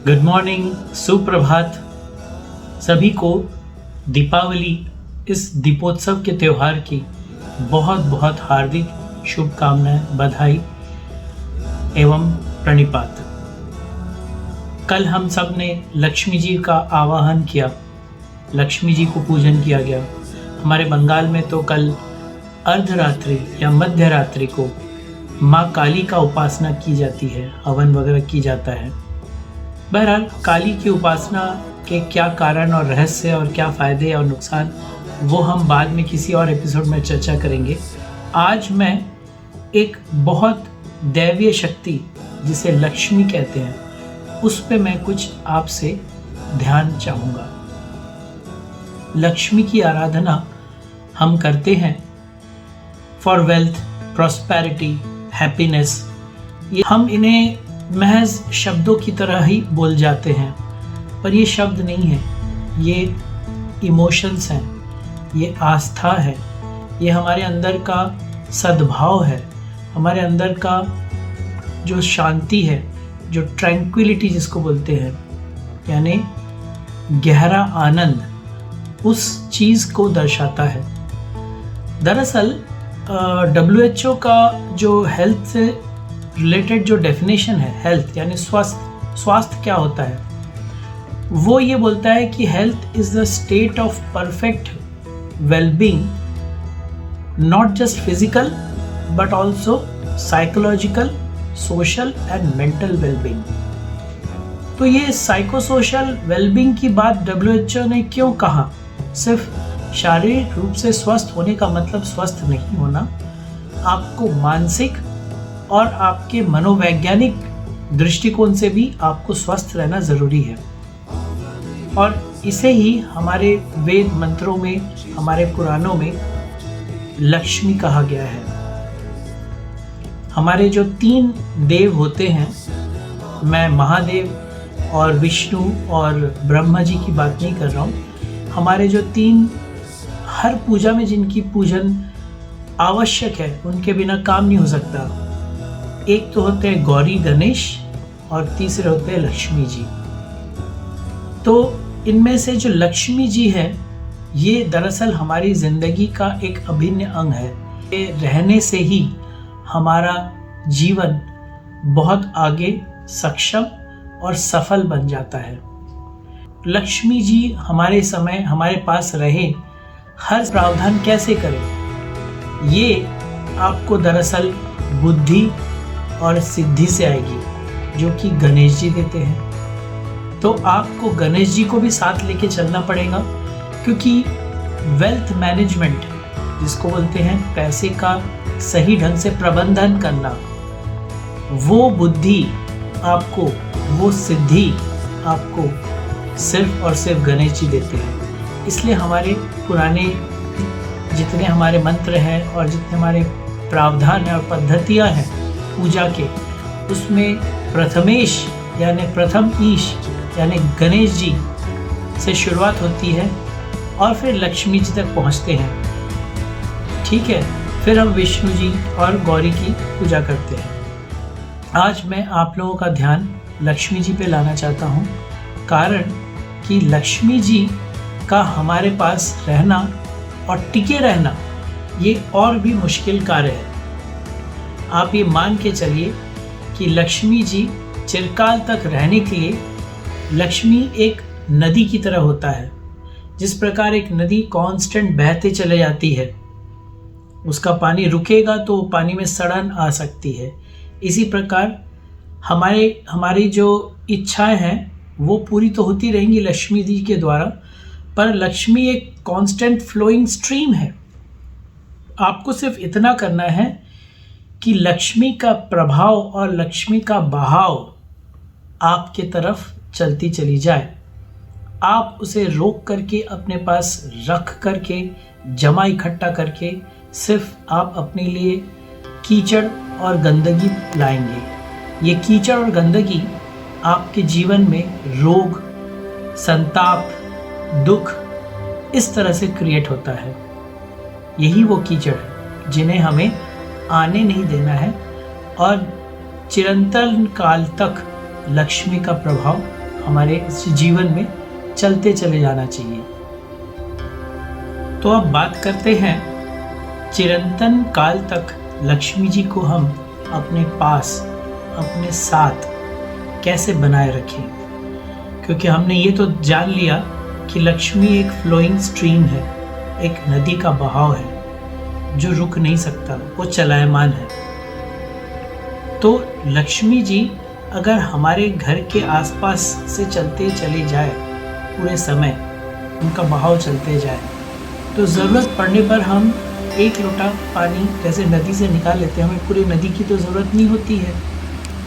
Good morning, सुप्रभात सभी को। दीपावली इस दीपोत्सव के त्यौहार की बहुत बहुत हार्दिक शुभकामनाएं, बधाई एवं प्रणिपात। कल हम सब ने लक्ष्मी जी का आवाहन किया, लक्ष्मी जी को पूजन किया गया। हमारे बंगाल में तो कल अर्धरात्रि या मध्य रात्रि को माँ काली का उपासना की जाती है, हवन वगैरह की जाता है। बहरहाल काली की उपासना के क्या कारण और रहस्य और क्या फ़ायदे और नुकसान, वो हम बाद में किसी और एपिसोड में चर्चा करेंगे। आज मैं एक बहुत दैवीय शक्ति जिसे लक्ष्मी कहते हैं, उस पे मैं कुछ आपसे ध्यान चाहूँगा। लक्ष्मी की आराधना हम करते हैं फॉर वेल्थ, प्रॉस्पेरिटी, हैप्पीनेस। ये हम इन्हें महज शब्दों की तरह ही बोल जाते हैं, पर ये शब्द नहीं है, ये इमोशंस हैं, ये आस्था है, ये हमारे अंदर का सद्भाव है, हमारे अंदर का जो शांति है, जो ट्रैंक्विलिटी जिसको बोलते हैं, यानी गहरा आनंद, उस चीज़ को दर्शाता है। दरअसल WHO का जो हेल्थ से रिलेटेड जो डेफिनेशन है, हेल्थ यानी स्वास्थ्य क्या होता है, वो ये बोलता है कि health is the state of perfect wellbeing, not just physical but also psychological, social and mental wellbeing. तो ये साइकोसोशल वेलबींग की बात WHO ने क्यों कहा? सिर्फ शारीरिक रूप से स्वस्थ होने का मतलब स्वस्थ नहीं होना, आपको मानसिक और आपके मनोवैज्ञानिक दृष्टिकोण से भी आपको स्वस्थ रहना ज़रूरी है। और इसे ही हमारे वेद मंत्रों में, हमारे पुराणों में लक्ष्मी कहा गया है। हमारे जो 3 देव होते हैं, मैं महादेव और विष्णु और ब्रह्मा जी की बात नहीं कर रहा हूँ। हमारे जो 3 हर पूजा में जिनकी पूजन आवश्यक है, उनके बिना काम नहीं हो सकता। एक तो होते हैं गौरी गणेश और तीसरे होते हैं लक्ष्मी जी। तो इनमें से जो लक्ष्मी जी है, ये दरअसल हमारी ज़िंदगी का एक अभिन्न अंग है। ये रहने से ही हमारा जीवन बहुत आगे सक्षम और सफल बन जाता है। लक्ष्मी जी हमारे समय हमारे पास रहे, हर प्रावधान कैसे करें, ये आपको दरअसल बुद्धि और सिद्धि से आएगी, जो कि गणेश जी देते हैं। तो आपको गणेश जी को भी साथ लेके चलना पड़ेगा, क्योंकि वेल्थ मैनेजमेंट जिसको बोलते हैं, पैसे का सही ढंग से प्रबंधन करना, वो बुद्धि आपको, वो सिद्धि आपको सिर्फ और सिर्फ गणेश जी देते हैं। इसलिए हमारे पुराने जितने हमारे मंत्र हैं और जितने हमारे प्रावधान हैं और पद्धतियाँ हैं पूजा के, उसमें प्रथमेश यानी प्रथम ईश यानी गणेश जी से शुरुआत होती है और फिर लक्ष्मी जी तक पहुंचते हैं। ठीक है, फिर हम विष्णु जी और गौरी की पूजा करते हैं। आज मैं आप लोगों का ध्यान लक्ष्मी जी पे लाना चाहता हूँ, कारण कि लक्ष्मी जी का हमारे पास रहना और टिके रहना ये और भी मुश्किल कार्य है। आप ये मान के चलिए कि लक्ष्मी जी चिरकाल तक रहने के लिए, लक्ष्मी एक नदी की तरह होता है। जिस प्रकार एक नदी कांस्टेंट बहते चले जाती है, उसका पानी रुकेगा तो पानी में सड़न आ सकती है। इसी प्रकार हमारी जो इच्छाएं हैं वो पूरी तो होती रहेंगी लक्ष्मी जी के द्वारा, पर लक्ष्मी एक कांस्टेंट फ्लोइंग स्ट्रीम है। आपको सिर्फ इतना करना है कि लक्ष्मी का प्रभाव और लक्ष्मी का बहाव आपके तरफ चलती चली जाए। आप उसे रोक करके, अपने पास रख करके, जमा इकट्ठा करके सिर्फ आप अपने लिए कीचड़ और गंदगी लाएंगे। ये कीचड़ और गंदगी आपके जीवन में रोग, संताप, दुख इस तरह से क्रिएट होता है। यही वो कीचड़ है जिन्हें हमें आने नहीं देना है और चिरंतन काल तक लक्ष्मी का प्रभाव हमारे इस जीवन में चलते चले जाना चाहिए। तो अब बात करते हैं चिरंतन काल तक लक्ष्मी जी को हम अपने पास, अपने साथ कैसे बनाए रखें। क्योंकि हमने ये तो जान लिया कि लक्ष्मी एक फ्लोइंग स्ट्रीम है, एक नदी का बहाव है जो रुक नहीं सकता, वो चलायमान है। तो लक्ष्मी जी अगर हमारे घर के आसपास से चलते चले जाए पूरे समय, उनका बहाव चलते जाए, तो ज़रूरत पड़ने पर हम एक लोटा पानी जैसे नदी से निकाल लेते हैं, हमें पूरी नदी की तो ज़रूरत नहीं होती है।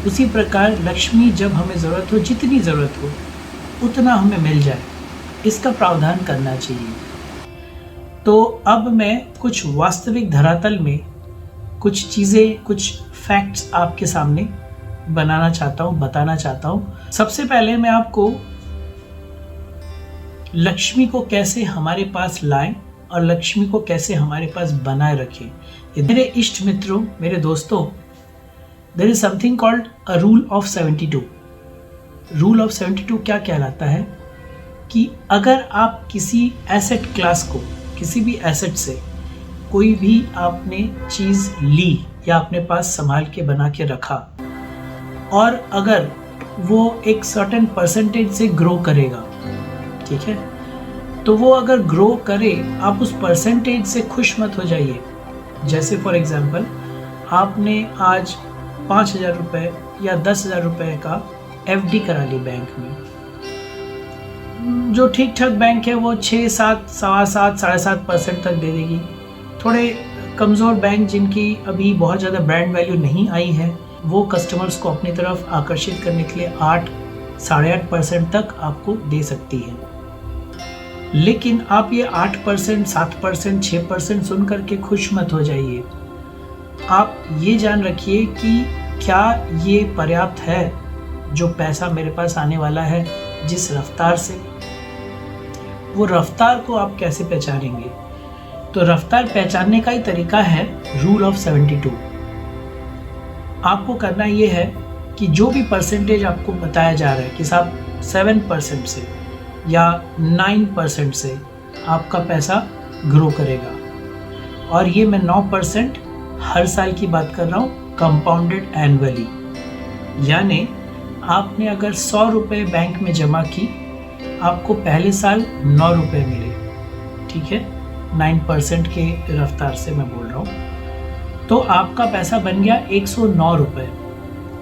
उसी प्रकार लक्ष्मी जब हमें ज़रूरत हो, जितनी ज़रूरत हो उतना हमें मिल जाए, इसका प्रावधान करना चाहिए। तो अब मैं कुछ वास्तविक धरातल में कुछ चीज़ें, कुछ फैक्ट्स आपके सामने बनाना चाहता हूँ, बताना चाहता हूँ। सबसे पहले मैं आपको लक्ष्मी को कैसे हमारे पास लाएं और लक्ष्मी को कैसे हमारे पास बनाए रखें। मेरे इष्ट मित्रों, मेरे दोस्तों, there is something called a rule of 72। Rule of 72 क्या कहलाता है कि अगर आप किसी एसेट क्लास को, किसी भी एसेट से कोई भी आपने चीज़ ली या अपने पास संभाल के बना के रखा, और अगर वो एक सर्टेन परसेंटेज से ग्रो करेगा, ठीक है, तो वो अगर ग्रो करे, आप उस परसेंटेज से खुश मत हो जाइए। जैसे फॉर एग्जांपल आपने आज 5,000 रुपये या 10,000 रुपये का FD करा ली बैंक में। जो ठीक ठाक बैंक है वो 6, 7, 7.25, 7.5% तक दे देगी। थोड़े कमज़ोर बैंक जिनकी अभी बहुत ज़्यादा ब्रांड वैल्यू नहीं आई है, वो कस्टमर्स को अपनी तरफ आकर्षित करने के लिए 8, 8.5% तक आपको दे सकती है। लेकिन आप ये 8%, 7%, 6% सुन करके खुश मत हो जाइए। आप ये जान रखिए कि क्या ये पर्याप्त है, जो पैसा मेरे पास आने वाला है जिस रफ्तार से, वो रफ्तार को आप कैसे पहचानेंगे। तो रफ्तार पहचानने का ही तरीका है रूल ऑफ 72। आपको करना ये है कि जो भी परसेंटेज आपको बताया जा रहा है कि साहब 7% से या 9% से आपका पैसा ग्रो करेगा, और ये मैं 9% हर साल की बात कर रहा हूँ, कंपाउंडेड एनुअली। यानी आपने अगर 100 रुपये बैंक में जमा की, आपको पहले साल 9 रुपये मिले, ठीक है, 9% के रफ्तार से मैं बोल रहा हूँ। तो आपका पैसा बन गया 109 रुपये।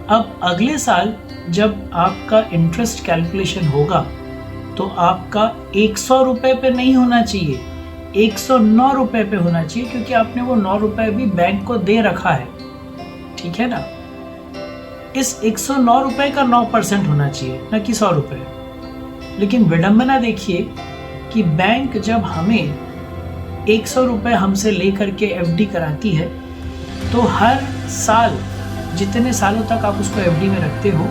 अब अगले साल जब आपका इंटरेस्ट कैलकुलेशन होगा तो आपका 100 रुपये पे नहीं होना चाहिए, 109 रुपये पे होना चाहिए, क्योंकि आपने वो 9 रुपये भी बैंक को दे रखा है, ठीक है ना। इस 109 रुपये का 9% होना चाहिए, न कि 100 रुपये। लेकिन विडंबना देखिए कि बैंक जब हमें 100 रुपये हमसे लेकर के FD कराती है, तो हर साल जितने सालों तक आप उसको FD में रखते हो,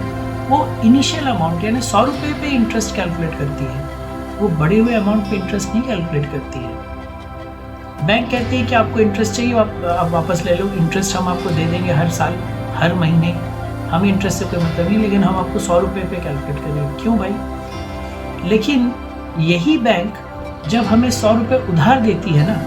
वो इनिशियल अमाउंट यानी 100 रुपये पे इंटरेस्ट कैलकुलेट करती है, वो बढ़े हुए अमाउंट पे इंटरेस्ट नहीं कैलकुलेट करती है। बैंक कहती है कि आपको इंटरेस्ट चाहिए, आप वापस ले लो, इंटरेस्ट हम आपको दे देंगे हर साल, हर महीने, हमें इंटरेस्ट से कोई मतलब नहीं, लेकिन हम आपको 100 रुपये पे कैलकुलेट करेंगे। क्यों भाई? लेकिन यही बैंक जब हमें 100 रुपये उधार देती है ना,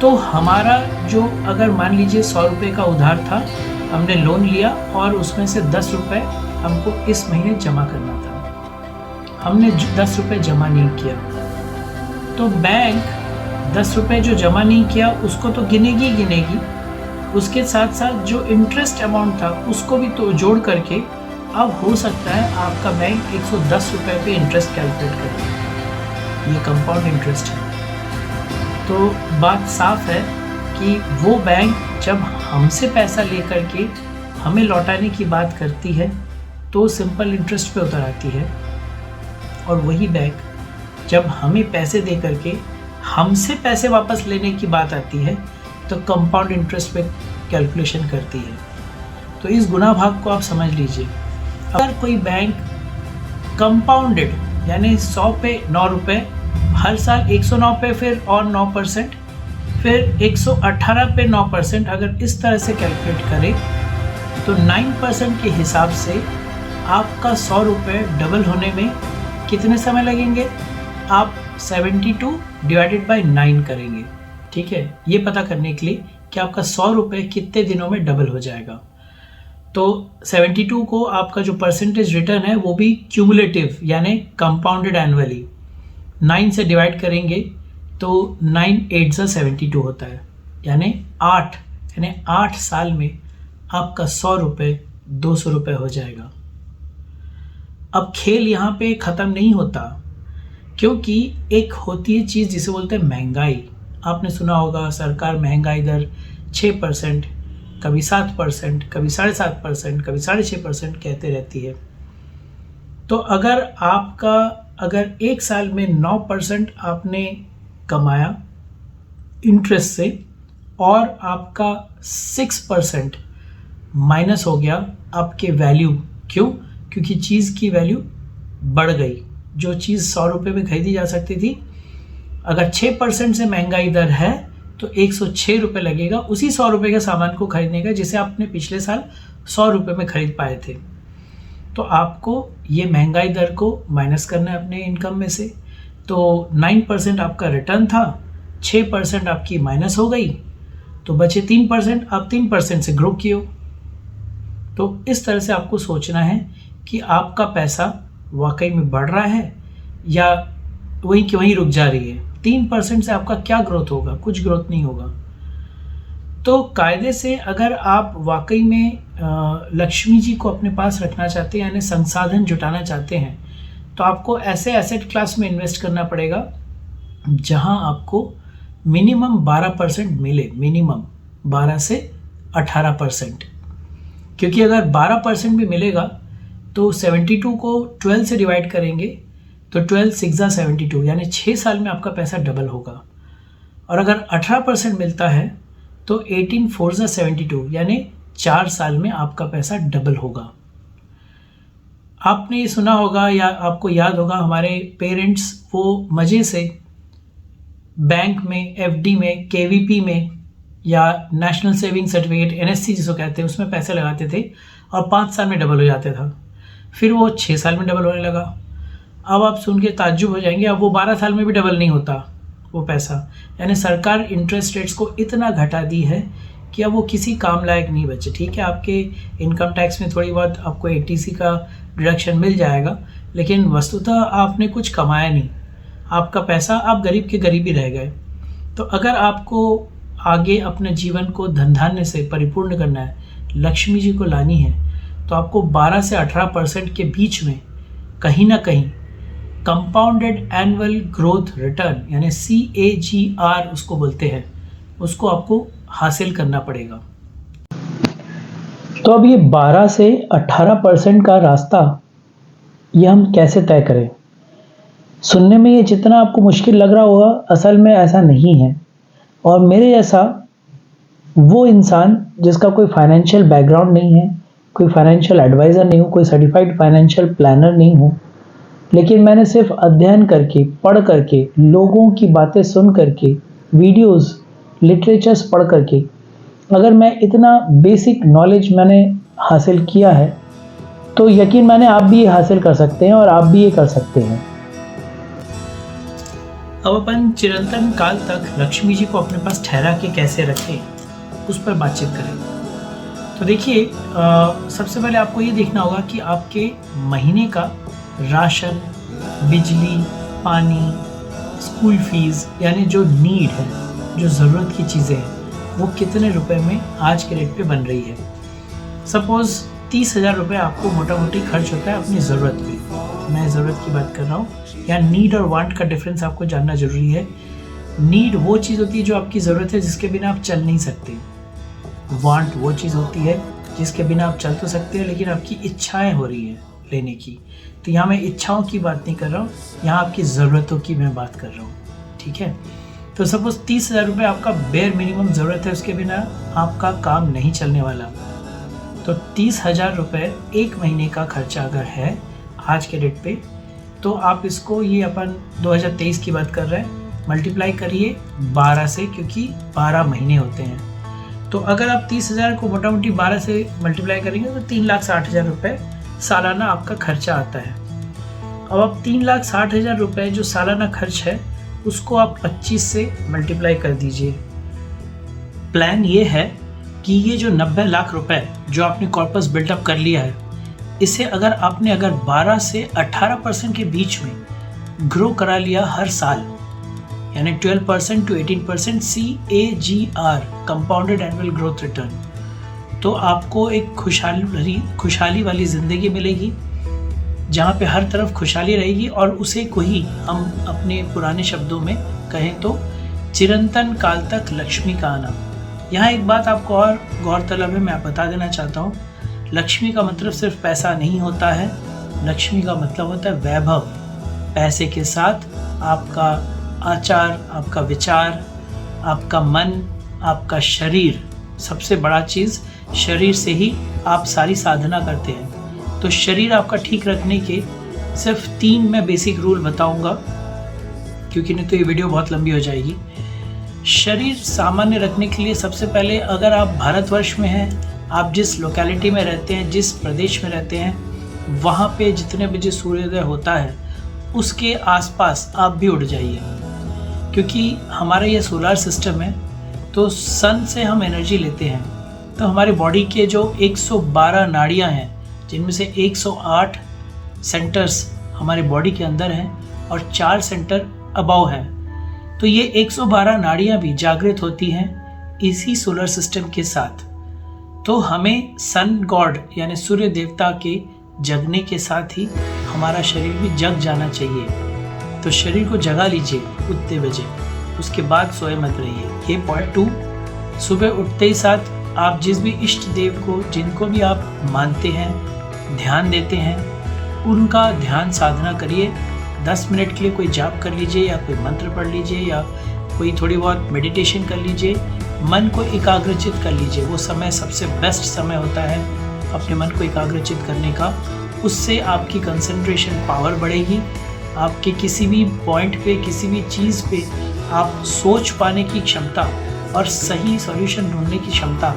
तो हमारा जो, अगर मान लीजिए 100 रुपये का उधार था, हमने लोन लिया और उसमें से 10 रुपये हमको इस महीने जमा करना था, हमने 10 रुपये जमा नहीं किया, तो बैंक 10 रुपये जो जमा नहीं किया उसको तो गिनेगी, उसके साथ साथ जो इंटरेस्ट अमाउंट था उसको भी तो जोड़ करके, अब हो सकता है आपका बैंक 110 रुपये पे इंटरेस्ट कैलकुलेट करे। ये कंपाउंड इंटरेस्ट है। तो बात साफ है कि वो बैंक जब हमसे पैसा लेकर के हमें लौटाने की बात करती है तो सिंपल इंटरेस्ट पे उतर आती है, और वही बैंक जब हमें पैसे दे करके हमसे पैसे वापस लेने की बात आती है तो कंपाउंड इंटरेस्ट पे कैलकुलेशन करती है। तो इस गुणा भाग को आप समझ लीजिए। अगर कोई बैंक कंपाउंडेड यानी 100 पे 9 रुपये, हर साल 109 पे फिर और 9%, फिर 118 पे 9%, अगर इस तरह से कैलकुलेट करें तो 9% के हिसाब से आपका 100 रुपये डबल होने में कितने समय लगेंगे? आप 72 डिवाइडेड बाय 9 करेंगे, ठीक है, ये पता करने के लिए कि आपका 100 रुपये कितने दिनों में डबल हो जाएगा। तो 72 को आपका जो परसेंटेज रिटर्न है वो भी क्यूमुलेटिव यानी कंपाउंडेड एनुअली 9 से डिवाइड करेंगे तो 9 8 सा 72 होता है, यानी 8 साल में आपका 100 रुपये 200 रुपये हो जाएगा। अब खेल यहाँ पे ख़त्म नहीं होता, क्योंकि एक होती है चीज़ जिसे बोलते हैं महंगाई। आपने सुना होगा सरकार महंगाई दर 6%, कभी 7%, कभी 7.5%, कभी 6.5% कहते रहती है। तो अगर एक साल में 9% आपने कमाया इंटरेस्ट से और आपका 6% माइनस हो गया आपके वैल्यू, क्यों? क्योंकि चीज़ की वैल्यू बढ़ गई। जो चीज़ 100 रुपये में खरीदी जा सकती थी, अगर 6% से महंगाई दर है तो 106 रुपये लगेगा उसी 100 रुपये के सामान को खरीदने का जिसे आपने पिछले साल 100 रुपये में खरीद पाए थे। तो आपको ये महंगाई दर को माइनस करना है अपने इनकम में से। तो 9% आपका रिटर्न था, 6% आपकी माइनस हो गई, तो बचे 3%, आप 3% से ग्रो किए हो। तो इस तरह से आपको सोचना है कि आपका पैसा वाकई में बढ़ रहा है या वहीं की वहीं रुक जा रही है। 3% से आपका क्या ग्रोथ होगा? कुछ ग्रोथ नहीं होगा। तो कायदे से अगर आप वाकई में लक्ष्मी जी को अपने पास रखना चाहते हैं, यानी संसाधन जुटाना चाहते हैं, तो आपको ऐसे एसेट क्लास में इन्वेस्ट करना पड़ेगा जहां आपको मिनिमम 12% मिले, मिनिमम 12 से 18%। क्योंकि अगर 12% भी मिलेगा तो 72 को 12 से डिवाइड करेंगे तो 12 6 72, यानी 6 साल में आपका पैसा डबल होगा। और अगर 18% मिलता है तो 18 4 72, यानी 4 साल में आपका पैसा डबल होगा। आपने ये सुना होगा या आपको याद होगा, हमारे पेरेंट्स वो मज़े से बैंक में, एफडी में, केवीपी में या नेशनल सेविंग सर्टिफिकेट NSC जिसको कहते हैं उसमें पैसे लगाते थे और 5 साल में डबल हो जाता था। फिर वो 6 साल में डबल होने लगा। अब आप सुन के ताज्जुब हो जाएंगे, अब वो 12 साल में भी डबल नहीं होता वो पैसा। यानी सरकार इंटरेस्ट रेट्स को इतना घटा दी है कि अब वो किसी काम लायक नहीं बचे। ठीक है, आपके इनकम टैक्स में थोड़ी बहुत आपको ATC का डिडक्शन मिल जाएगा, लेकिन वस्तुतः आपने कुछ कमाया नहीं, आपका पैसा आप गरीब के गरीब ही रह गए। तो अगर आपको आगे अपने जीवन को धन धान्य से परिपूर्ण करना है, लक्ष्मी जी को लानी है, तो आपको 12 से 18% के बीच में कहीं ना कहीं कंपाउंडेड एनुअल ग्रोथ रिटर्न यानी CAGR उसको बोलते हैं, उसको आपको हासिल करना पड़ेगा। तो अब ये 12 से 18% का रास्ता ये हम कैसे तय करें? सुनने में ये जितना आपको मुश्किल लग रहा होगा, असल में ऐसा नहीं है। और मेरे जैसा वो इंसान जिसका कोई फाइनेंशियल बैकग्राउंड नहीं है, कोई फाइनेंशियल एडवाइज़र नहीं हूँ, कोई सर्टिफाइड फाइनेंशियल प्लानर नहीं हूँ, लेकिन मैंने सिर्फ अध्ययन करके, पढ़ करके, लोगों की बातें सुन करके, वीडियोस, लिटरेचर्स पढ़ करके, अगर मैं इतना बेसिक नॉलेज मैंने हासिल किया है तो यकीन माने आप भी ये हासिल कर सकते हैं और आप भी ये कर सकते हैं। अब अपन चिरंतन काल तक लक्ष्मी जी को अपने पास ठहरा के कैसे रखें, उस पर बातचीत करें। तो देखिए, सबसे पहले आपको ये देखना होगा कि आपके महीने का राशन, बिजली, पानी, स्कूल फीस यानी जो नीड है, जो ज़रूरत की चीज़ें हैं, वो कितने रुपए में आज के रेट पे बन रही है। सपोज़ 30,000 रुपये आपको मोटा मोटी खर्च होता है अपनी ज़रूरत पे। मैं ज़रूरत की बात कर रहा हूँ। यहाँ नीड और वांट का डिफरेंस आपको जानना ज़रूरी है। नीड वो चीज़ होती है जो आपकी ज़रूरत है, जिसके बिना आप चल नहीं सकते। वांट वो चीज़ होती है जिसके बिना आप चल तो सकते हैं, लेकिन आपकी इच्छाएं हो रही है लेने की। तो यहाँ मैं इच्छाओं की बात नहीं कर रहा हूँ, यहाँ आपकी ज़रूरतों की मैं बात कर रहा हूँ। ठीक है, तो सपोज़ 30,000 रुपये आपका बेयर मिनिमम ज़रूरत है, उसके बिना आपका काम नहीं चलने वाला। तो 30,000 रुपये एक महीने का खर्चा अगर है आज के डेट पे, तो आप इसको, ये अपन 2023 की बात कर रहे हैं, मल्टीप्लाई करिए 12 से, क्योंकि 12 महीने होते हैं। तो अगर आप 30,000 को मोटा मोटी 12 से मल्टीप्लाई करेंगे तो 3,60,000 रुपये सालाना आपका खर्चा आता है। अब आप 3,60,000 रुपये जो सालाना खर्च है उसको आप 25 से मल्टीप्लाई कर दीजिए। प्लान ये है कि ये जो 90 लाख रुपए जो आपने कॉर्पस बिल्टअप कर लिया है, इसे अगर 12 से 18% के बीच में ग्रो करा लिया हर साल, यानी 12% to 18% CAGR compounded annual growth return, तो आपको एक खुशहाली वाली ज़िंदगी मिलेगी जहाँ पे हर तरफ खुशहाली रहेगी। और उसे को ही हम अपने पुराने शब्दों में कहें तो चिरंतन काल तक लक्ष्मी का आना। यहाँ एक बात आपको और गौरतलब है, मैं बता देना चाहता हूँ, लक्ष्मी का मतलब सिर्फ पैसा नहीं होता है। लक्ष्मी का मतलब होता है वैभव। पैसे के साथ आपका आचार, आपका विचार, आपका मन, आपका शरीर, सबसे बड़ा चीज़ शरीर से ही आप सारी साधना करते हैं। तो शरीर आपका ठीक रखने के सिर्फ 3 मैं बेसिक रूल बताऊंगा, क्योंकि नहीं तो ये वीडियो बहुत लंबी हो जाएगी। शरीर सामान्य रखने के लिए सबसे पहले, अगर आप भारतवर्ष में हैं, आप जिस लोकेलिटी में रहते हैं, जिस प्रदेश में रहते हैं, वहाँ पे जितने बजे सूर्योदय होता है उसके आसपास आप भी उठ जाइए, क्योंकि हमारा ये सोलर सिस्टम है तो सन से हम एनर्जी लेते हैं। तो हमारे बॉडी के जो 112 नाड़ियाँ हैं, जिनमें से 108 सेंटर्स हमारे बॉडी के अंदर हैं और 4 सेंटर अबव हैं, तो ये 112 नाड़ियाँ भी जागृत होती हैं इसी सोलर सिस्टम के साथ। तो हमें सन गॉड यानी सूर्य देवता के जगने के साथ ही हमारा शरीर भी जग जाना चाहिए। तो शरीर को जगा लीजिए उठते बजे, उसके बाद सोए मत रहिए। ये पॉइंट 2, सुबह उठते ही साथ आप जिस भी इष्ट देव को, जिनको भी आप मानते हैं, ध्यान देते हैं, उनका ध्यान साधना करिए। 10 मिनट के लिए कोई जाप कर लीजिए या कोई मंत्र पढ़ लीजिए या कोई थोड़ी बहुत मेडिटेशन कर लीजिए। मन को एकाग्रचित कर लीजिए। वो समय सबसे बेस्ट समय होता है अपने मन को एकाग्रचित करने का। उससे आपकी कंसंट्रेशन पावर बढ़ेगी। आपके किसी भी पॉइंट पे, किसी भी चीज़ पे आप सोच पाने की क्षमता और सही सॉल्यूशन ढूंढने की क्षमता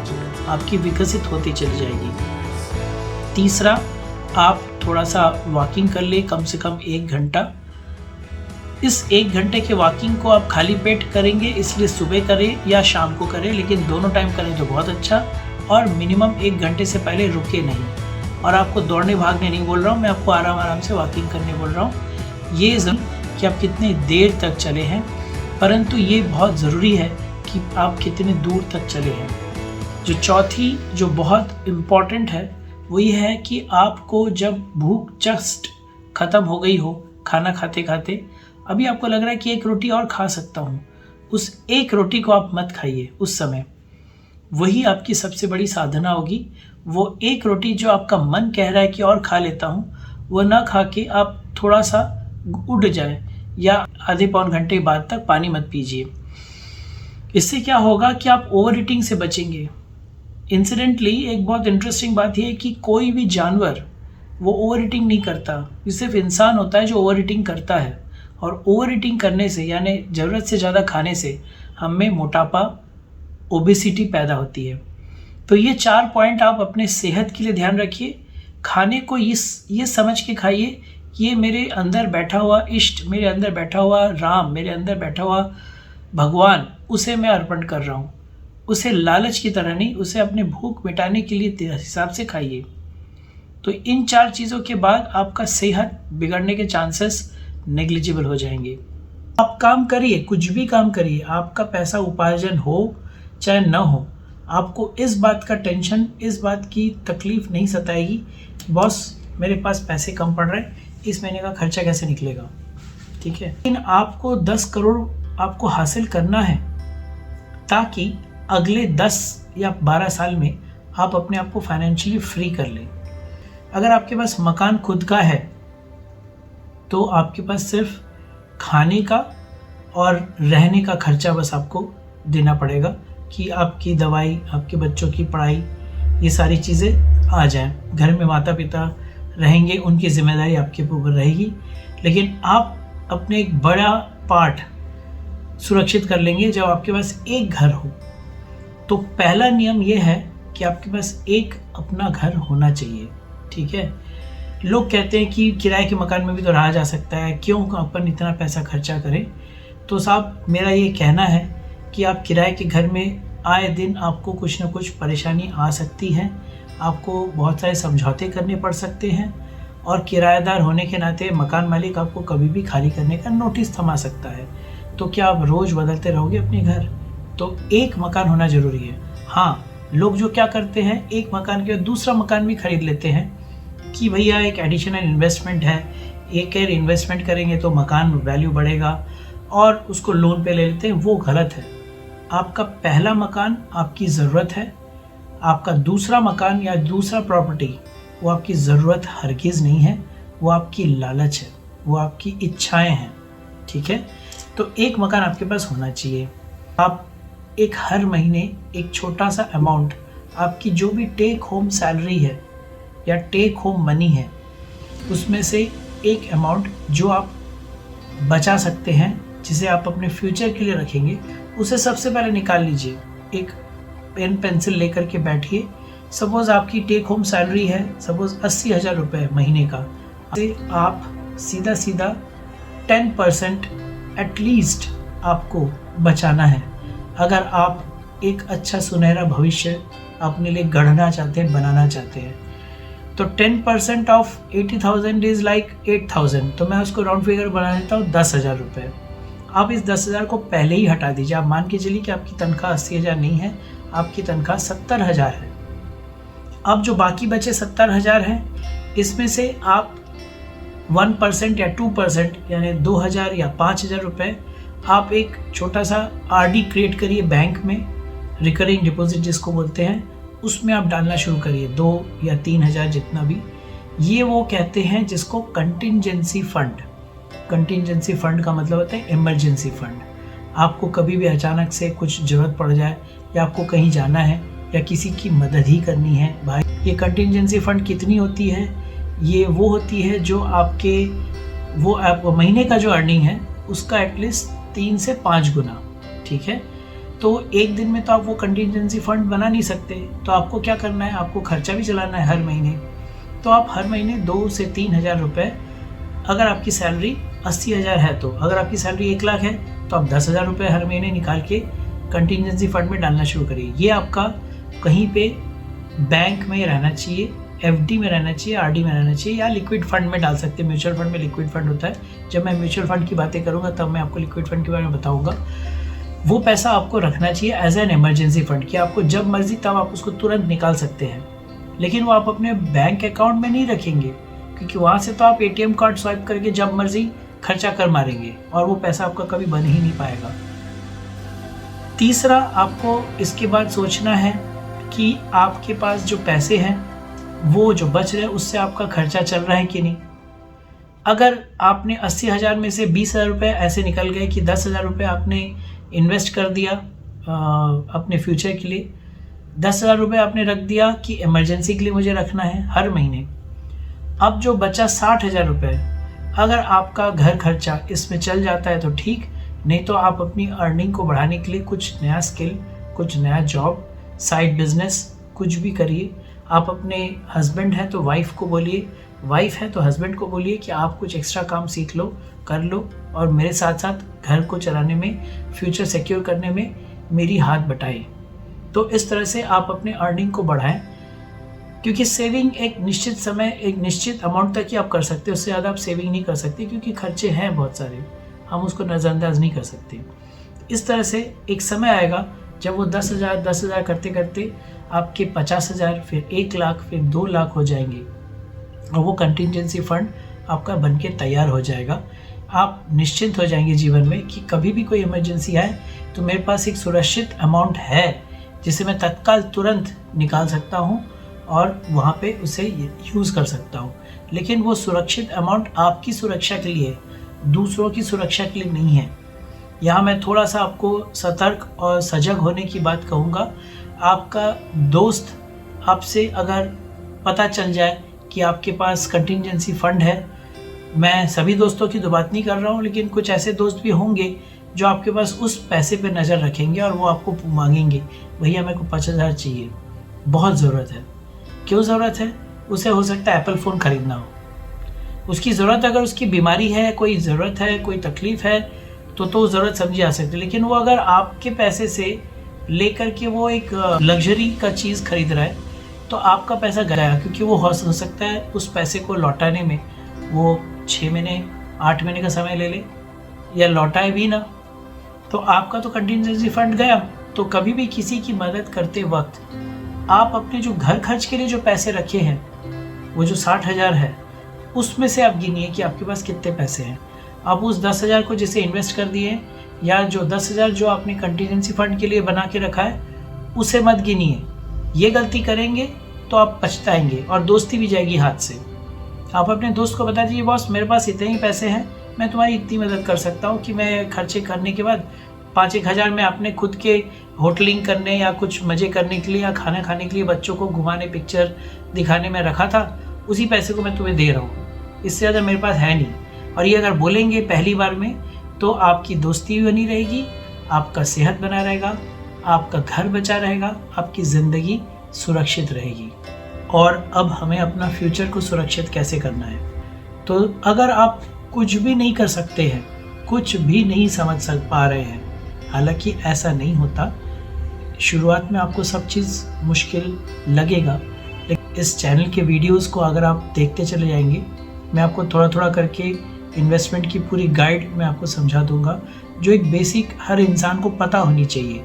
आपकी विकसित होती चली जाएगी। तीसरा, आप थोड़ा सा वॉकिंग कर ले, कम से कम 1 घंटा। इस 1 घंटे के वॉकिंग को आप खाली पेट करेंगे, इसलिए सुबह करें या शाम को करें, लेकिन दोनों टाइम करें तो बहुत अच्छा। और मिनिमम 1 घंटे से पहले रुके नहीं। और आपको दौड़ने भागने नहीं बोल रहा हूँ, मैं आपको आराम से वॉकिंग करने बोल रहा हूँ। ये ज़रूर कि आप कितनी देर तक चले हैं, परंतु ये बहुत ज़रूरी है कि आप कितने दूर तक चले हैं। जो चौथी, जो बहुत इम्पॉर्टेंट है, वो ये है कि आपको जब भूख जस्ट ख़त्म हो गई हो खाना खाते खाते, अभी आपको लग रहा है कि 1 रोटी और खा सकता हूँ, उस 1 रोटी को आप मत खाइए उस समय। वही आपकी सबसे बड़ी साधना होगी। वो 1 रोटी जो आपका मन कह रहा है कि और खा लेता हूँ, वो ना खा के आप थोड़ा सा उठ जाए या आधे पौन घंटे बाद तक पानी मत पीजिए। इससे क्या होगा कि आप ओवर ईटिंग से बचेंगे। इंसिडेंटली एक बहुत इंटरेस्टिंग बात यह है कि कोई भी जानवर वो ओवर ईटिंग नहीं करता, ये सिर्फ इंसान होता है जो ओवर ईटिंग करता है। और ओवर ईटिंग करने से, यानी ज़रूरत से ज़्यादा खाने से, हम में मोटापा, ओबेसिटी पैदा होती है। तो ये 4 पॉइंट आप अपने सेहत के लिए ध्यान रखिए। खाने को ये समझ के खाइए कि ये मेरे अंदर बैठा हुआ इष्ट, मेरे अंदर बैठा हुआ राम, मेरे अंदर बैठा हुआ भगवान, उसे मैं अर्पण कर रहा हूँ। उसे लालच की तरह नहीं, उसे अपने भूख मिटाने के लिए हिसाब से खाइए। तो इन 4 चीज़ों के बाद आपका सेहत बिगड़ने के चांसेस नेग्लिजिबल हो जाएंगे। आप काम करिए, कुछ भी काम करिए, आपका पैसा उपार्जन हो चाहे न हो, आपको इस बात का टेंशन, इस बात की तकलीफ नहीं सताएगी, बॉस मेरे पास पैसे कम पड़ रहे हैं, इस महीने का खर्चा कैसे निकलेगा, ठीक है। लेकिन आपको 10 करोड़ आपको हासिल करना है ताकि अगले 10 या 12 साल में आप अपने आप को फाइनेंशियली फ्री कर लें। अगर आपके पास मकान खुद का है तो आपके पास सिर्फ खाने का और रहने का खर्चा बस आपको देना पड़ेगा कि आपकी दवाई, आपके बच्चों की पढ़ाई, ये सारी चीज़ें आ जाएं। घर में माता पिता रहेंगे, उनकी जिम्मेदारी आपके ऊपर रहेगी, लेकिन आप अपने एक बड़ा पार्ट सुरक्षित कर लेंगे जब आपके पास एक घर हो। तो पहला नियम ये है कि आपके पास एक अपना घर होना चाहिए, ठीक है। लोग कहते हैं कि किराए के मकान में भी तो रहा जा सकता है, क्यों अपन इतना पैसा खर्चा करें। तो साहब मेरा ये कहना है कि आप किराए के घर में आए दिन आपको कुछ ना कुछ परेशानी आ सकती है, आपको बहुत सारे समझौते करने पड़ सकते हैं, और किराएदार होने के नाते मकान मालिक आपको कभी भी खाली करने का नोटिस थमा सकता है। तो क्या आप रोज़ बदलते रहोगे अपने घर? तो एक मकान होना ज़रूरी है। हाँ, लोग जो क्या करते हैं, एक मकान के बाद दूसरा मकान भी खरीद लेते हैं कि भैया एक एडिशनल इन्वेस्टमेंट है, एक और इन्वेस्टमेंट करेंगे तो मकान वैल्यू बढ़ेगा, और उसको लोन पे ले लेते हैं। वो गलत है। आपका पहला मकान आपकी ज़रूरत है, आपका दूसरा मकान या दूसरा प्रॉपर्टी वो आपकी ज़रूरत हरगिज़ नहीं है, वो आपकी लालच है, वो आपकी इच्छाएं हैं। ठीक है, तो एक मकान आपके पास होना चाहिए। आप एक हर महीने एक छोटा सा अमाउंट, आपकी जो भी टेक होम सैलरी है या टेक होम मनी है, उसमें से एक अमाउंट जो आप बचा सकते हैं, जिसे आप अपने फ्यूचर के लिए रखेंगे, उसे सबसे पहले निकाल लीजिए। एक पेन पेंसिल लेकर के बैठिए। सपोज़ आपकी टेक होम सैलरी है सपोज़ 80,000 रुपये महीने का, से आप सीधा सीधा 10% एटलीस्ट आपको बचाना है। अगर आप एक अच्छा सुनहरा भविष्य अपने लिए गढ़ना चाहते हैं, बनाना चाहते हैं, तो 10% ऑफ 80,000 इज़ लाइक 8,000। तो मैं उसको राउंड फिगर बना देता हूँ 10,000 रुपये। आप इस 10,000 को पहले ही हटा दीजिए। आप मान के चलिए कि आपकी तनख्वाह 80,000 नहीं है, आपकी तनख्वाह 70,000 है। अब जो बाकी बचे 70,000 हैं, इसमें से आप 1% या 2% यानी 2,000 या 5,000 रुपये आप एक छोटा सा आरडी क्रिएट करिए बैंक में, रिकरिंग डिपॉजिट जिसको बोलते हैं, उसमें आप डालना शुरू करिए 2 या 3,000 जितना भी। ये वो कहते हैं जिसको कंटिंजेंसी फंड। कंटिंजेंसी फंड का मतलब होता है इमरजेंसी फंड। आपको कभी भी अचानक से कुछ ज़रूरत पड़ जाए, या आपको कहीं जाना है, या किसी की मदद ही करनी है भाई। ये कंटिंजेंसी फंड कितनी होती है? ये वो होती है जो आपके वो आप महीने का जो अर्निंग है उसका एटलीस्ट 3 से 5 गुना। ठीक है, तो एक दिन में तो आप वो कंटिंजेंसी फंड बना नहीं सकते। तो आपको क्या करना है, आपको खर्चा भी चलाना है हर महीने। तो आप हर महीने 2 से 3,000 रुपये, अगर आपकी सैलरी 80,000 है, तो अगर आपकी सैलरी 1 लाख है तो आप 10,000 रुपये हर महीने निकाल के कंटिंजेंसी फंड में डालना शुरू करिए। ये आपका कहीं पे बैंक में रहना चाहिए, एफडी में रहना चाहिए, आरडी में रहना चाहिए, या लिक्विड फंड में डाल सकते हैं। म्यूचुअल फंड में लिक्विड फंड होता है। जब मैं म्यूचुअल फंड की बातें करूँगा तब मैं आपको लिक्विड फंड के बारे में बताऊँगा। वो पैसा आपको रखना चाहिए एज एन इमरजेंसी फंड, कि आपको जब मर्जी तब आप उसको तुरंत निकाल सकते हैं। लेकिन वो आप अपने बैंक अकाउंट में नहीं रखेंगे, क्योंकि वहाँ से तो आप एटीएम कार्ड स्वाइप करके जब मर्जी खर्चा कर मारेंगे, और वो पैसा आपका कभी बन ही नहीं पाएगा। तीसरा, आपको इसके बाद सोचना है कि आपके पास जो पैसे हैं वो जो बच रहे हैं उससे आपका खर्चा चल रहा है कि नहीं। अगर आपने 80,000 में से 20,000 रुपये ऐसे निकल गए कि 10,000 रुपये आपने इन्वेस्ट कर दिया अपने फ्यूचर के लिए, 10,000 रुपये आपने रख दिया कि इमरजेंसी के लिए मुझे रखना है हर महीने। अब जो बचा 60,000 रुपये, अगर आपका घर खर्चा इसमें चल जाता है तो ठीक, नहीं तो आप अपनी अर्निंग को बढ़ाने के लिए कुछ नया स्किल, कुछ नया जॉब, साइड बिजनेस कुछ भी करिए। आप अपने हस्बैंड हैं तो वाइफ को बोलिए, वाइफ है तो हस्बैंड को बोलिए कि आप कुछ एक्स्ट्रा काम सीख लो, कर लो, और मेरे साथ साथ घर को चलाने में, फ्यूचर सिक्योर करने में मेरी हाथ बटाएं। तो इस तरह से आप अपने अर्निंग को बढ़ाएं, क्योंकि सेविंग एक निश्चित समय, एक निश्चित अमाउंट तक ही आप कर सकते हो। उससे ज़्यादा आप सेविंग नहीं कर सकते, क्योंकि खर्चे हैं बहुत सारे, हम उसको नज़रअंदाज नहीं कर सकते। इस तरह से एक समय आएगा जब वो 10,000 करते करते आपके 50,000, फिर 1 लाख, फिर 2 लाख हो जाएंगे, और वो कंटिंजेंसी फंड आपका बन के तैयार हो जाएगा। आप निश्चिंत हो जाएंगे जीवन में कि कभी भी कोई इमरजेंसी आए तो मेरे पास एक सुरक्षित अमाउंट है जिसे मैं तत्काल तुरंत निकाल सकता हूँ और वहाँ पे उसे यूज़ कर सकता हूँ। लेकिन वो सुरक्षित अमाउंट आपकी सुरक्षा के लिए, दूसरों की सुरक्षा के लिए नहीं है। यहाँ मैं थोड़ा सा आपको सतर्क और सजग होने की बात कहूँगा। आपका दोस्त आपसे अगर पता चल जाए कि आपके पास कंटिंजेंसी फंड है, मैं सभी दोस्तों की तो बात नहीं कर रहा हूँ, लेकिन कुछ ऐसे दोस्त भी होंगे जो आपके पास उस पैसे पे नज़र रखेंगे और वो आपको मांगेंगे, भैया मेरे को 5,000 चाहिए, बहुत ज़रूरत है। क्यों ज़रूरत है? उसे हो सकता है एप्पल फ़ोन ख़रीदना हो, उसकी ज़रूरत, अगर उसकी बीमारी है, कोई ज़रूरत है, कोई तकलीफ़ है, तो ज़रूरत समझी जा सकती है। लेकिन वो अगर आपके पैसे से लेकर के वो एक लग्जरी का चीज़ खरीद रहा है, तो आपका पैसा गया, क्योंकि वो हो सकता है उस पैसे को लौटाने में वो 6 महीने 8 महीने का समय ले ले, या लौटाए भी ना, तो आपका तो कंटिजेंसी फंड गया। तो कभी भी किसी की मदद करते वक्त आप अपने जो घर खर्च के लिए जो पैसे रखे हैं, वो जो 60,000 है, उसमें से आप गिनिए कि आपके पास कितने पैसे हैं। आप उस 10,000 को जैसे इन्वेस्ट कर दिए, या जो 10,000 जो आपने कंटिजेंसी फंड के लिए बना के रखा है, उसे मत गिनिए। ये गलती करेंगे तो आप पछताएंगे और दोस्ती भी जाएगी हाथ से। आप अपने दोस्त को बता दीजिए, बॉस मेरे पास इतने ही पैसे हैं, मैं तुम्हारी इतनी मदद कर सकता हूँ कि मैं खर्चे करने के बाद 5-1 हज़ार में अपने खुद के होटलिंग करने या कुछ मज़े करने के लिए या खाना खाने के लिए, बच्चों को घुमाने, पिक्चर दिखाने में रखा था, उसी पैसे को मैं तुम्हें दे रहा हूँ, इससे ज़्यादा मेरे पास है नहीं। और ये अगर बोलेंगे पहली बार में, तो आपकी दोस्ती भी बनी रहेगी, आपका सेहत बना रहेगा, आपका घर बचा रहेगा, आपकी ज़िंदगी सुरक्षित रहेगी। और अब हमें अपना फ्यूचर को सुरक्षित कैसे करना है। तो अगर आप कुछ भी नहीं कर सकते हैं, कुछ भी नहीं समझ पा रहे हैं, हालांकि ऐसा नहीं होता, शुरुआत में आपको सब चीज़ मुश्किल लगेगा, लेकिन इस चैनल के वीडियोस को अगर आप देखते चले जाएंगे, मैं आपको थोड़ा थोड़ा करके इन्वेस्टमेंट की पूरी गाइड मैं आपको समझा दूंगा, जो एक बेसिक हर इंसान को पता होनी चाहिए।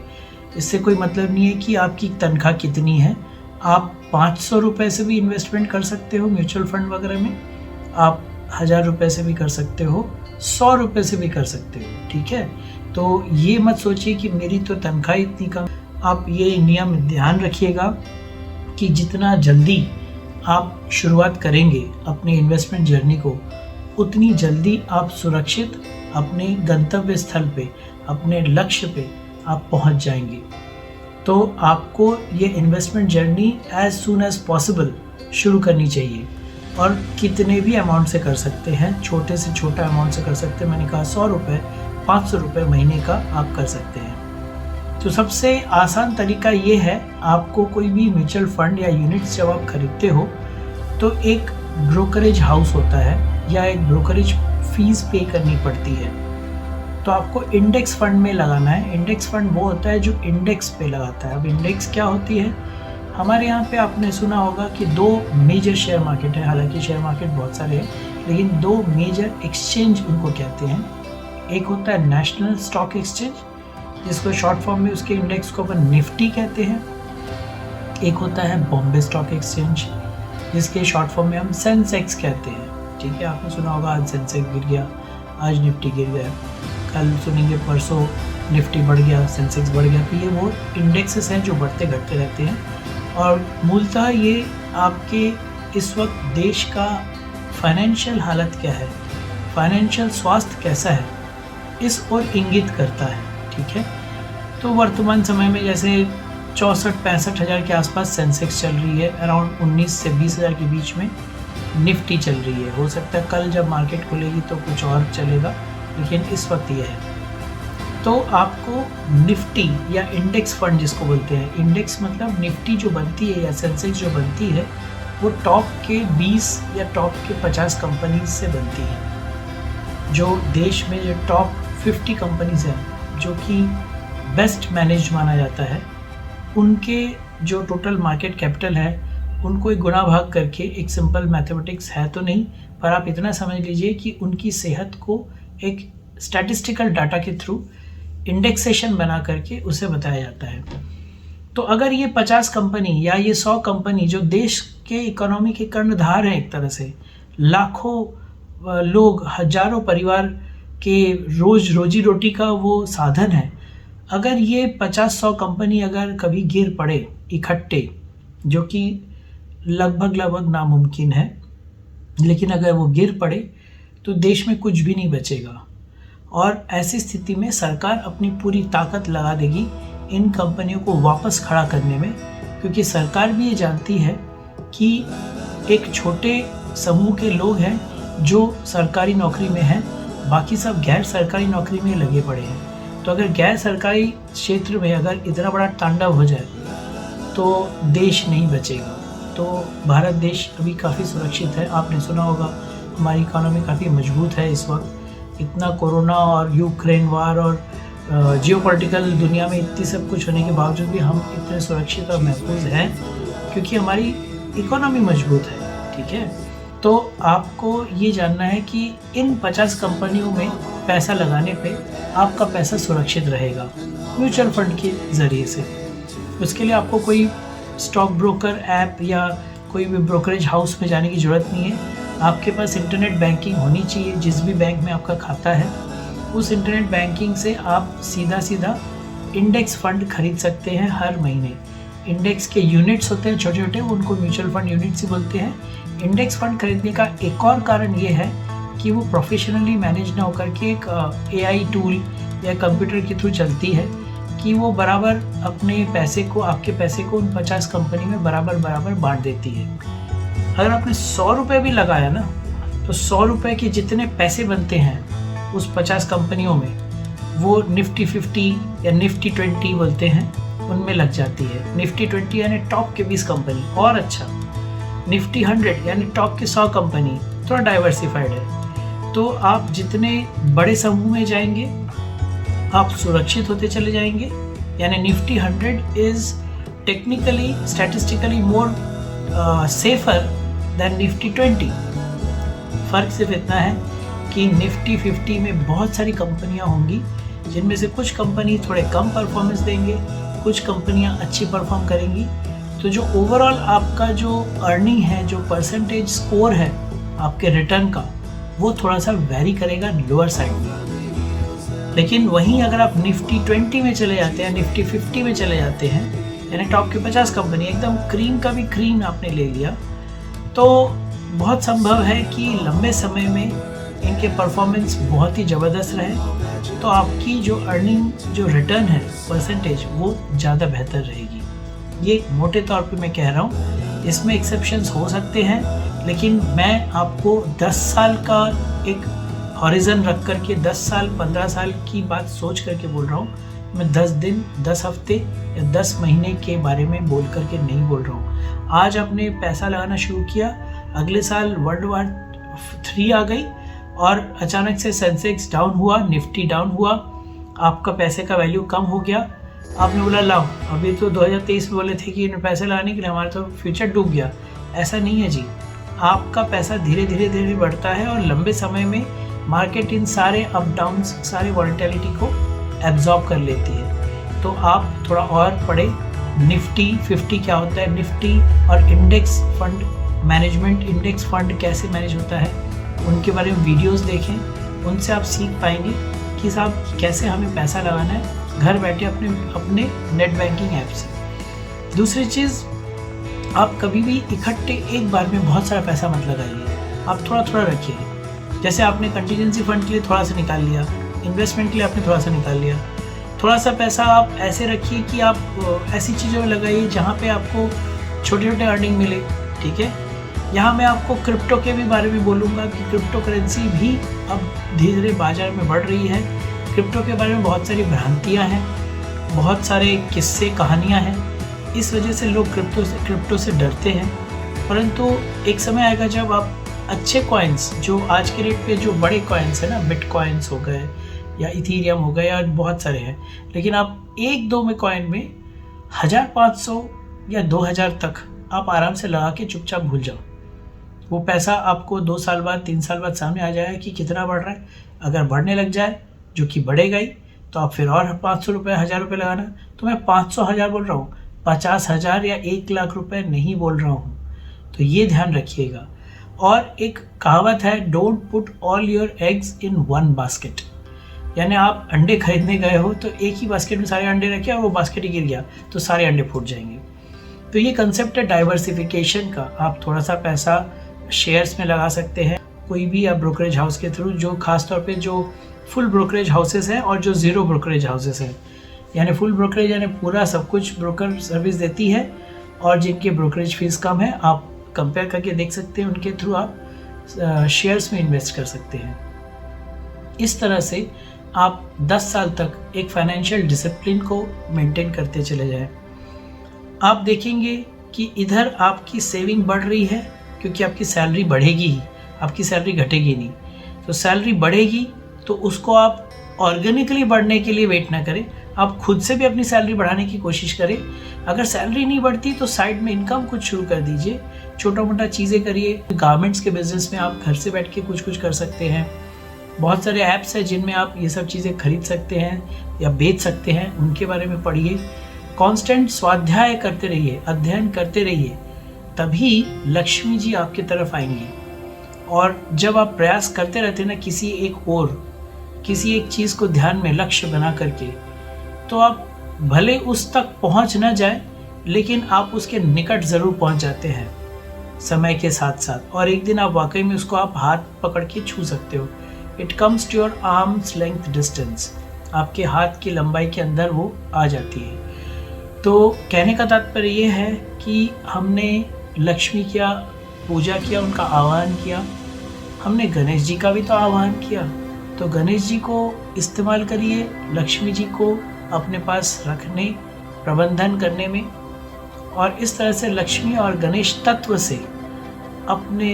इससे कोई मतलब नहीं है कि आपकी तनख्वाह कितनी है, आप 500 रुपये से भी इन्वेस्टमेंट कर सकते हो म्यूचुअल फंड वगैरह में, आप 1000 रुपये से भी कर सकते हो, 100 रुपये से भी कर सकते हो, ठीक है। तो ये मत सोचिए कि मेरी तो तनख्वाह इतनी कम। आप ये नियम ध्यान रखिएगा कि जितना जल्दी आप शुरुआत करेंगे अपने इन्वेस्टमेंट जर्नी को, उतनी जल्दी आप सुरक्षित अपने गंतव्य स्थल पे, अपने लक्ष्य पे आप पहुंच जाएंगे। तो आपको ये investment journey as soon as possible शुरू करनी चाहिए, और कितने भी अमाउंट से कर सकते हैं, छोटे से छोटा अमाउंट से कर सकते हैं। मैंने कहा 100 रुपये, 500 रुपये महीने का आप कर सकते हैं। तो सबसे आसान तरीका ये है, आपको कोई भी म्यूचुअल फंड या यूनिट्स जब आप खरीदते हो, तो एक ब्रोकरेज हाउस होता है या एक ब्रोकरेज फीस पे करनी पड़ती है। तो आपको इंडेक्स फंड में लगाना है। इंडेक्स फंड वो होता है जो इंडेक्स पे लगाता है। अब इंडेक्स क्या होती है, हमारे यहाँ पे आपने सुना होगा कि 2 मेजर शेयर मार्केट है, हालांकि शेयर मार्केट बहुत सारे हैं, लेकिन 2 मेजर एक्सचेंज उनको कहते हैं। एक होता है नेशनल स्टॉक एक्सचेंज, जिसको शॉर्ट फॉर्म में उसके इंडेक्स को अपन निफ्टी कहते हैं। एक होता है बॉम्बे स्टॉक एक्सचेंज, जिसके शॉर्ट फॉर्म में हम सेंसेक्स कहते हैं, ठीक है। आपने सुना होगा आज सेंसेक्स गिर गया, आज निफ्टी गिर गया, कल सुनेंगे परसों निफ्टी बढ़ गया, सेंसेक्स बढ़ गया। तो ये वो इंडेक्सेस हैं जो बढ़ते घटते रहते हैं, और मूलतः ये आपके इस वक्त देश का फाइनेंशियल हालत क्या है, फाइनेंशियल स्वास्थ्य कैसा है, इस ओर इंगित करता है, ठीक है। तो वर्तमान समय में जैसे 64-65 हज़ार के आसपास सेंसेक्स चल रही है, अराउंड 19 से 20 हज़ार के बीच में निफ्टी चल रही है। हो सकता है कल जब मार्केट खुलेगी तो कुछ और चलेगा, लेकिन इस वक्त ये है। तो आपको निफ्टी या इंडेक्स फंड जिसको बोलते हैं, इंडेक्स मतलब निफ्टी जो बनती है या सेंसेक्स जो बनती है, वो टॉप के 20 या टॉप के 50 कंपनीज से बनती है। जो देश में जो टॉप 50 कंपनीज हैं, जो कि बेस्ट मैनेज माना जाता है, उनके जो टोटल मार्केट कैपिटल है, उनको एक गुणा भाग करके, एक सिंपल मैथमेटिक्स है तो नहीं, पर आप इतना समझ लीजिए कि उनकी सेहत को एक स्टैटिस्टिकल डाटा के थ्रू इंडेक्सेशन बना करके उसे बताया जाता है। तो अगर ये 50 कंपनी या ये 100 कंपनी जो देश के इकोनॉमी के कर्णधार हैं, एक तरह से लाखों लोग, हजारों परिवार के रोजी रोटी का वो साधन है, अगर ये 50-100 कंपनी अगर कभी गिर पड़े इकट्ठे, जो कि लगभग नामुमकिन है, लेकिन अगर वो गिर पड़े तो देश में कुछ भी नहीं बचेगा। और ऐसी स्थिति में सरकार अपनी पूरी ताकत लगा देगी इन कंपनियों को वापस खड़ा करने में, क्योंकि सरकार भी ये जानती है कि एक छोटे समूह के लोग हैं जो सरकारी नौकरी में हैं, बाकी सब गैर सरकारी नौकरी में लगे पड़े हैं। तो अगर गैर सरकारी क्षेत्र में अगर इतना बड़ा तांडव हो जाए तो देश नहीं बचेगा। तो भारत देश अभी काफ़ी सुरक्षित है। आपने सुना होगा हमारी इकोनॉमी काफ़ी मजबूत है इस वक्त। इतना कोरोना और यूक्रेन वार और जियोपॉलिटिकल दुनिया में इतनी सब कुछ होने के बावजूद भी हम इतने सुरक्षित और महफूज हैं क्योंकि हमारी इकोनॉमी मजबूत है। ठीक है, तो आपको ये जानना है कि इन 50 कंपनियों में पैसा लगाने पे आपका पैसा सुरक्षित रहेगा म्यूचुअल फंड के ज़रिए से। उसके लिए आपको कोई स्टॉक ब्रोकर ऐप या कोई भी ब्रोकरेज हाउस में जाने की ज़रूरत नहीं है। आपके पास इंटरनेट बैंकिंग होनी चाहिए। जिस भी बैंक में आपका खाता है उस इंटरनेट बैंकिंग से आप सीधा इंडेक्स फ़ंड खरीद सकते हैं हर महीने। इंडेक्स के यूनिट्स होते हैं छोटे छोटे, उनको म्यूचुअल फंड यूनिट्स ही बोलते हैं। इंडेक्स फंड खरीदने का एक और कारण ये है कि वो प्रोफेशनली मैनेज ना होकर के एक AI टूल या कंप्यूटर के थ्रू चलती है कि वो बराबर अपने पैसे को, आपके पैसे को उन 50 कंपनी में बराबर बांट देती है। अगर आपने 100 रुपये भी लगाया ना, तो 100 रुपये के जितने पैसे बनते हैं उस 50 कंपनियों में, वो निफ्टी 50 या निफ्टी 20 बोलते हैं, उनमें लग जाती है। निफ्टी 20 यानी टॉप के 20 कंपनी, और अच्छा निफ्टी 100 यानी टॉप के 100 कंपनी, थोड़ा डाइवर्सिफाइड है। तो आप जितने बड़े समूह में जाएंगे आप सुरक्षित होते चले जाएंगे। यानी Nifty 100 is technically statistically more safer than Nifty 20। फ़र्क सिर्फ इतना है कि निफ्टी 50 में बहुत सारी कंपनियां होंगी जिनमें से कुछ कंपनी थोड़े कम परफॉर्मेंस देंगे, कुछ कंपनियां अच्छी परफॉर्म करेंगी। तो जो ओवरऑल आपका जो अर्निंग है, जो परसेंटेज स्कोर है आपके रिटर्न का, वो थोड़ा सा वेरी करेगा लोअर साइड में। लेकिन वहीं अगर आप निफ्टी 20 में चले जाते हैं, निफ्टी 50 में चले जाते हैं, यानी टॉप के 50 कंपनी, एकदम क्रीम का भी क्रीम आपने ले लिया, तो बहुत संभव है कि लंबे समय में इनके परफॉर्मेंस बहुत ही ज़बरदस्त रहे। तो आपकी जो अर्निंग, जो रिटर्न है परसेंटेज, वो ज़्यादा बेहतर रहेगी। ये मोटे तौर पे मैं कह रहा हूँ, इसमें एक्सेप्शंस हो सकते हैं, लेकिन मैं आपको 10 साल का एक हॉरिजन रख करके, 10 साल 15 साल की बात सोच करके बोल रहा हूँ। मैं 10 दिन, 10 हफ्ते या 10 महीने के बारे में बोल करके नहीं बोल रहा हूँ। आज आपने पैसा लगाना शुरू किया, अगले साल वर्ल्ड वार 3 आ गई और अचानक से सेंसेक्स डाउन हुआ, निफ्टी डाउन हुआ, आपका पैसे का वैल्यू कम हो गया। आपने बोला लाओ, अभी तो 2023 में बोले थे कि इन पैसे लगाने के लिए, हमारा तो फ्यूचर डूब गया। ऐसा नहीं है जी, आपका पैसा धीरे धीरे बढ़ता है और लंबे समय में मार्केट इन सारे अप डाउन्स, सारे वॉलेटिलिटी को एब्जॉर्ब कर लेती है। तो आप थोड़ा और पढ़े, निफ्टी 50 क्या होता है, निफ्टी और index fund management, index fund कैसे मैनेज होता है, उनके बारे में वीडियोस देखें। उनसे आप सीख पाएंगे कि साहब कैसे हमें पैसा लगाना है घर बैठे अपने नेट बैंकिंग ऐप से। दूसरी चीज़, आप कभी भी इकट्ठे एक बार में बहुत सारा पैसा मत लगाइए, आप थोड़ा थोड़ा रखिए। जैसे आपने कंटीजेंसी फंड के लिए थोड़ा सा निकाल लिया, इन्वेस्टमेंट के लिए आपने थोड़ा सा निकाल लिया, थोड़ा सा पैसा आप ऐसे रखिए कि आप ऐसी चीज़ों में लगाइए जहाँ पे आपको छोटे छोटे अर्निंग मिले। ठीक है, यहाँ मैं आपको क्रिप्टो के भी बारे में बोलूँगा कि क्रिप्टो करेंसी भी अब धीरे धीरे बाजार में बढ़ रही है। क्रिप्टो के बारे में बहुत सारी भ्रांतियाँ हैं, बहुत सारे किस्से कहानियाँ हैं, इस वजह से लोग क्रिप्टो से डरते हैं। परंतु एक समय आएगा जब आप अच्छे कॉइन्स, जो आज के रेट पे जो बड़े कॉइन्स हैं ना, बिटकॉइन्स हो गए या इथीरियम हो गए या बहुत सारे हैं, लेकिन आप 1-2 में कॉइन में 1500 या 2000 तक आप आराम से लगा के चुपचाप भूल जाओ। वो पैसा आपको 2 साल बाद, 3 साल बाद सामने आ जाएगा कि कितना बढ़ रहा है। अगर बढ़ने लग जाए, जो कि बढ़ेगा ही, तो आप फिर और 500 रुपये, 1000 रुपये लगाना। तो मैं 500 1000 बोल रहा हूँ, 50,000 या 1 लाख रुपए नहीं बोल रहा हूँ। तो ये ध्यान रखिएगा। और एक कहावत है, don't put all your eggs in one basket. यानी आप अंडे खरीदने गए हो तो एक ही बास्केट में सारे अंडे रखे और वो बास्केट ही गिर गया तो सारे अंडे फूट जाएंगे। तो ये कंसेप्ट है डाइवर्सिफिकेशन का। आप थोड़ा सा पैसा शेयर्स में लगा सकते हैं, कोई भी आप ब्रोकरेज हाउस के थ्रू, जो खासतौर पे जो फुल ब्रोकरेज हाउसेस हैं और जो ज़ीरो ब्रोकरेज हाउसेस हैं। यानी फुल ब्रोकरेज यानी पूरा सब कुछ ब्रोकर सर्विस देती है, और जिनके ब्रोकरेज फीस कम है, आप कंपेयर करके देख सकते हैं, उनके थ्रू आप शेयर्स में इन्वेस्ट कर सकते हैं। इस तरह से आप 10 साल तक एक फाइनेंशियल डिसिप्लिन को मेंटेन करते चले जाएं। आप देखेंगे कि इधर आपकी सेविंग बढ़ रही है क्योंकि आपकी सैलरी बढ़ेगी ही, आपकी सैलरी घटेगी नहीं। तो सैलरी बढ़ेगी तो उसको आप ऑर्गेनिकली बढ़ने के लिए वेट ना करें, आप खुद से भी अपनी सैलरी बढ़ाने की कोशिश करें। अगर सैलरी नहीं बढ़ती तो साइड में इनकम कुछ शुरू कर दीजिए, छोटा मोटा चीज़ें करिए। गारमेंट्स के बिजनेस में आप घर से बैठ के कुछ कर सकते हैं। बहुत सारे ऐप्स हैं जिनमें आप ये सब चीज़ें खरीद सकते हैं या बेच सकते हैं, उनके बारे में पढ़िए। कांस्टेंट स्वाध्याय करते रहिए, अध्ययन करते रहिए, तभी लक्ष्मी जी आपकी तरफ आएंगी। और जब आप प्रयास करते रहते हैं ना किसी एक चीज़ को ध्यान में लक्ष्य बना करके, तो आप भले उस तक पहुंच ना जाए लेकिन आप उसके निकट ज़रूर पहुंच जाते हैं समय के साथ साथ। और एक दिन आप वाकई में उसको आप हाथ पकड़ के छू सकते हो। It comes to your arms length distance, आपके हाथ की लंबाई के अंदर वो आ जाती है। तो कहने का तात्पर्य ये है कि हमने लक्ष्मी का पूजा किया, उनका आह्वान किया, हमने गणेश जी का भी तो आह्वान किया। तो गणेश जी को इस्तेमाल करिए लक्ष्मी जी को अपने पास रखने, प्रबंधन करने में, और इस तरह से लक्ष्मी और गणेश तत्व से अपने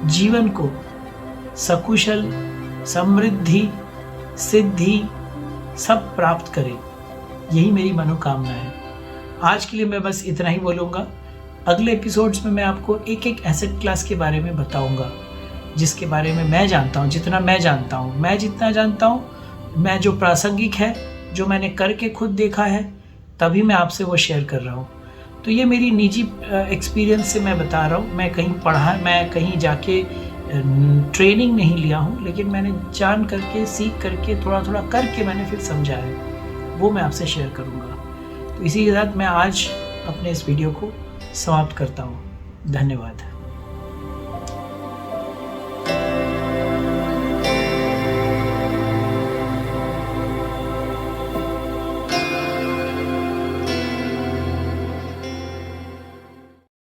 जीवन को सकुशल, समृद्धि, सिद्धि सब प्राप्त करें। यही मेरी मनोकामना है। आज के लिए मैं बस इतना ही बोलूँगा। अगले एपिसोड्स में मैं आपको एक एक एसेट क्लास के बारे में बताऊँगा, जिसके बारे में मैं जानता हूँ, जितना मैं जानता हूँ, मैं जो प्रासंगिक है, जो मैंने करके खुद देखा है, तभी मैं आपसे वो शेयर कर रहा हूँ। तो ये मेरी निजी एक्सपीरियंस से मैं बता रहा हूँ। मैं कहीं जाके ट्रेनिंग नहीं लिया हूँ, लेकिन मैंने जान करके, सीख करके, थोड़ा थोड़ा करके मैंने फिर समझा है, वो मैं आपसे शेयर करूँगा। तो इसी के साथ मैं आज अपने इस वीडियो को समाप्त करता हूँ। धन्यवाद।